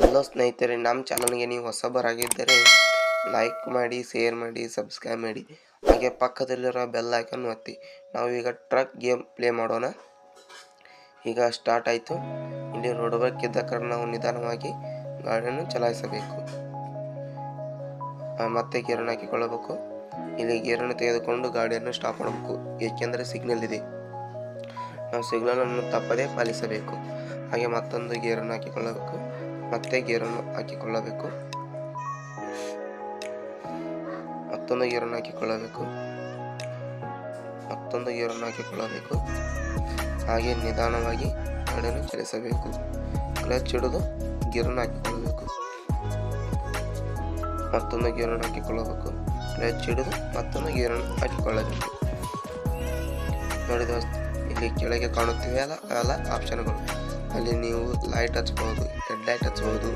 Hello ಸ್ನೇಹಿತರೆ, ನಮ್ಮ ಚಾನಲ್ಗೆ ನೀವು ಹೊಸಬರಾಗಿದ್ದರೆ ಲೈಕ್ ಮಾಡಿ, ಶೇರ್ ಮಾಡಿ, ಸಬ್ಸ್ಕ್ರೈಬ್ ಮಾಡಿ, ಹಾಗೆ ಪಕ್ಕದಲ್ಲಿರೋ ಬೆಲ್ ಐಕನ್ ಒತ್ತಿ. ನಾವು ಈಗ ಟ್ರಕ್ ಗೇಮ್ ಪ್ಲೇ ಮಾಡೋಣ. ಈಗ ಸ್ಟಾರ್ಟ್ ಆಯಿತು. ಇಲ್ಲಿ ರೋಡ್ವರ್ಕ್ ಕಾರಣ ನಾವು ನಿಧಾನವಾಗಿ ಗಾಡಿಯನ್ನು ಚಲಾಯಿಸಬೇಕು. ಮತ್ತೆ ಗೇರನ್ನು ಹಾಕಿಕೊಳ್ಳಬೇಕು. ಇಲ್ಲಿ ಗೇರನ್ನು ತೆಗೆದುಕೊಂಡು ಗಾಡಿಯನ್ನು ಸ್ಟಾಪ್ ಮಾಡಬೇಕು, ಏಕೆಂದರೆ ಸಿಗ್ನಲ್ ಇದೆ. ನಾವು ಸಿಗ್ನಲನ್ನು ತಪ್ಪದೇ ಪಾಲಿಸಬೇಕು. ಹಾಗೆ ಮತ್ತೊಂದು ಗೇರನ್ನು ಹಾಕಿಕೊಳ್ಳಬೇಕು, ಮತ್ತೆ ಗೇರನ್ನು ಹಾಕಿಕೊಳ್ಳಬೇಕು, ಮತ್ತೊಂದು ಗೇರನ್ನು ಹಾಕಿಕೊಳ್ಳಬೇಕು, ಮತ್ತೊಂದು ಗೇರನ್ನು ಹಾಕಿಕೊಳ್ಳಬೇಕು. ಹಾಗೆ ನಿಧಾನವಾಗಿ ಗಾಡಿಯನ್ನು ಚಲಿಸಬೇಕು. ಕ್ಲಚ್ ಹಿಡಿದು ಗೇರನ್ನು ಹಾಕಿಕೊಳ್ಳಬೇಕು, ಮತ್ತೊಂದು ಗೇರನ್ನು ಹಾಕಿಕೊಳ್ಳಬೇಕು, ಕ್ಲಚ್ ಹಿಡಿದು ಮತ್ತೊಂದು ಗೇರನ್ನು ಹಾಕಿಕೊಳ್ಳಬೇಕು. ನೋಡಿ ದೋಸ್ತ್, ಇಲ್ಲಿ ಕೆಳಗೆ ಕಾಣುತ್ತಿವೆ ಅಲ್ಲ ಆಪ್ಷನ್ಗಳು. ಅಲ್ಲಿ ನೀವು ಲೈಟ್ ಹಚ್ಬಹುದು, ಹೆಡ್ ಲೈಟ್ ಹಚ್ಬಹುದು.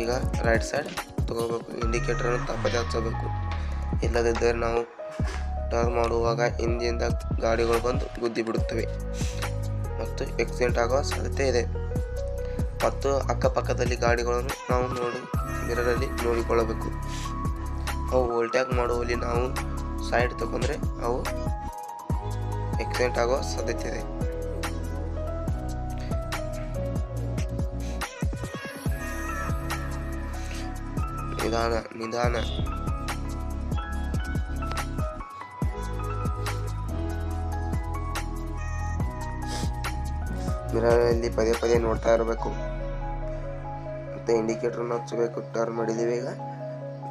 ಈಗ ರೈಟ್ ಸೈಡ್ ತಗೋಬೇಕು, ಇಂಡಿಕೇಟರ್ ತಪ್ಪದೆ ಹಚ್ಚಬೇಕು. ಇಲ್ಲದಿದ್ದರೆ ನಾವು ಟರ್ನ್ ಮಾಡುವಾಗ ಹಿಂದಿನಿಂದ ಗಾಡಿಗಳು ಬಂದು ಗುದ್ದಿ ಬಿಡುತ್ತವೆ ಮತ್ತು ಆಕ್ಸಿಡೆಂಟ್ ಆಗುವ ಸಾಧ್ಯತೆ ಇದೆ. ಮತ್ತು ಅಕ್ಕಪಕ್ಕದಲ್ಲಿ ಗಾಡಿಗಳನ್ನು ನಾವು ಮಿರರಲ್ಲಿ ನೋಡಿಕೊಳ್ಳಬೇಕು. ಅವು ಓವರ್ಟೇಕ್ ಮಾಡುವಲ್ಲಿ ನಾವು ಸೈಡ್ ತಗೊಂಡ್ರೆ ಅವು ಆಕ್ಸಿಡೆಂಟ್ ಆಗುವ ಸಾಧ್ಯತೆ ಇದೆ. ನಿಧಾನ ಮಿರರಲ್ಲಿ ಪದೇ ನೋಡ್ತಾ ಇರಬೇಕು. ಮತ್ತೆ ಇಂಡಿಕೇಟರ್ನ ಹಚ್ಚಬೇಕು. ಟರ್ನ್ ಮಾಡಿದ್ದೀವಿ, ಈಗ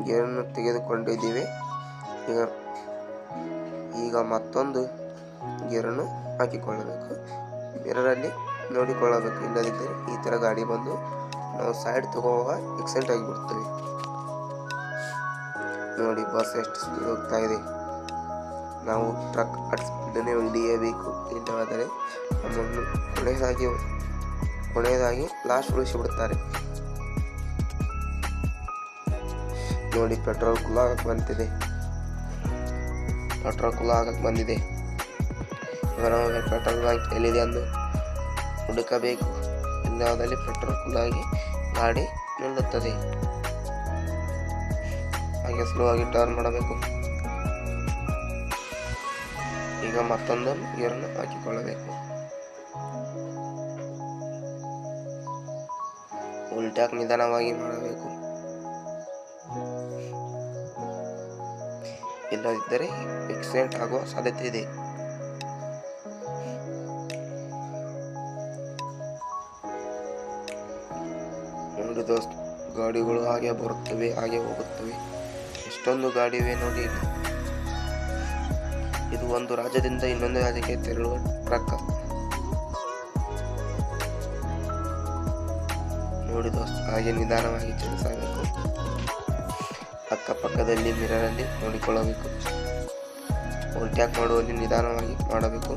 ಗೇರನ್ನು ತೆಗೆದುಕೊಂಡಿದ್ದೀವಿ. ಈಗ ಮತ್ತೊಂದು ಗೇರನ್ನು ಹಾಕಿಕೊಳ್ಳಬೇಕು. ಮಿರರಲ್ಲಿ ನೋಡಿಕೊಳ್ಳಬೇಕು. ಇಲ್ಲದಿದ್ದರೆ ಈ ಥರ ಗಾಡಿ ಬಂದು ನಾವು ಸೈಡ್ ತಗೋವಾಗ ಆಕ್ಸಿಡೆಂಟ್ ಆಗಿಬಿಡ್ತೇವೆ. ನೋಡಿ ಬಸ್ ಎಷ್ಟು ಸ್ಪೀಡ್ ಹೋಗ್ತಾ ಇದೆ. ನಾವು ಟ್ರಕ್ ಅಟ್ ಸ್ಪೀಡನ್ನೇ ಹಿಡಿಯಬೇಕು. ಇಲ್ಲವಾದರೆ ನಮ್ಮನ್ನು ಕೊನೆಯದಾಗಿ ಲಾಸ್ಟ್ ಉಳಿಸಿಬಿಡುತ್ತಾರೆ. ನೋಡಿ ಪೆಟ್ರೋಲ್ ಕುಲ ಆಗಕ್ಕೆ ಬಂದಿದೆ. ಈಗ ನಾವು ಪೆಟ್ರೋಲ್ ಬ್ಯಾಂಕ್ ಎಲ್ಲಿದೆ ಎಂದು ಹುಡುಕಬೇಕು. ಇಲ್ಲವಾದಲ್ಲಿ ಪೆಟ್ರೋಲ್ ಕುಲಾಗಿ ಗಾಡಿ ನಿಲ್ಲುತ್ತದೆ. ಹಾಗೆ ಸ್ಲೋ ಆಗಿ ಟರ್ನ್ ಮಾಡಬೇಕು. ಈಗ ಮತ್ತೊಂದು ಗೇರನ್ನು ಹಾಕಿಕೊಳ್ಳಬೇಕು. ಉಲ್ಟಾಕ್ ನಿಧಾನವಾಗಿ ಮಾಡಬೇಕು. ಇಲ್ಲದಿದ್ದರೆ ಆಕ್ಸಿಡೆಂಟ್ ಆಗುವ ಸಾಧ್ಯತೆ ಇದೆ. ನೋಡಿ ದೋಸ್ತ್, ಗಾಡಿಗಳು ಹಾಗೆ ಬರುತ್ತವೆ, ಹಾಗೆ ಹೋಗುತ್ತವೆ. ಎಷ್ಟೊಂದು ಗಾಡಿ ಇವೆ ನೋಡಿ. ಇದು ಒಂದು ರಾಜ್ಯದಿಂದ ಇನ್ನೊಂದು ರಾಜ್ಯಕ್ಕೆ ತೆರಳುವ ಟ್ರಕ್. ನೋಡಿ ದೋಸ್ತ್, ಹಾಗೆ ನಿಧಾನವಾಗಿ ಚಲಿಸಬೇಕು. ಅಕ್ಕಪಕ್ಕದಲ್ಲಿ ಮಿರರಲ್ಲಿ ನೋಡಿಕೊಳ್ಳಬೇಕು. ಓವರ್ಟೇಕ್ ಮಾಡುವಲ್ಲಿ ನಿಧಾನವಾಗಿ ಮಾಡಬೇಕು.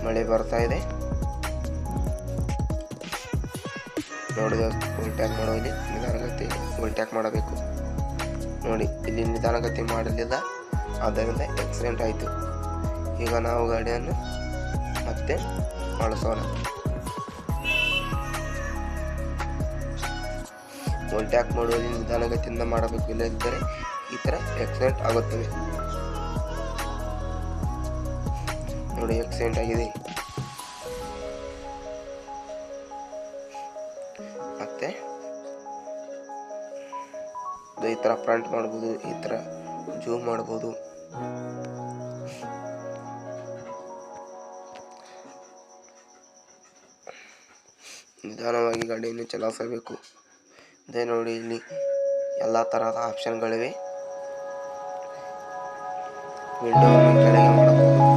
ಮಳೆ ಬರ್ತಾ ಇದೆ. ನೋಡಿ ದೋಸ್ತ್, ಓವರ್ಟೇಕ್ ಮಾಡುವಲ್ಲಿ ನಿಧಾನಗತಿ ಓವರ್ಟೇಕ್ ಮಾಡಬೇಕು. ನೋಡಿ ಇಲ್ಲಿ ನಿಧಾನಗತಿ ಮಾಡಲಿಲ್ಲ, ಆದ್ದರಿಂದ ಆಕ್ಸಿಡೆಂಟ್ ಆಯಿತು. ಈಗ ನಾವು ಗಾಡಿಯನ್ನು ಮತ್ತೆ ಬಳಸೋಣ. ಓವರ್ಟೇಕ್ ಮಾಡುವಲ್ಲಿ ನಿಧಾನಗತಿಯಿಂದ ಮಾಡಬೇಕು. ಇಲ್ಲದಿದ್ದರೆ ಈ ಥರ ಆಕ್ಸಿಡೆಂಟ್ ಆಗುತ್ತವೆ. ನೋಡಿ ಆಕ್ಸಿಡೆಂಟ್ ಆಗಿದೆ. ಮತ್ತೆ ಈ ಥರ ಫ್ರಂಟ್ ಮಾಡ್ಬೋದು, ಈ ಥರ ಜೂಮ್ ಮಾಡ್ಬೋದು. ನಿಧಾನವಾಗಿ ಗಾಡಿಯನ್ನು ಚಲಾಯಿಸಬೇಕು. ಅದೇ ನೋಡಿ, ಇಲ್ಲಿ ಎಲ್ಲ ತರಹದ ಆಪ್ಷನ್ಗಳಿವೆ. ವಿಂಡೋವನ್ನು ಕೆಳಗೆ ಮಾಡಬಹುದು,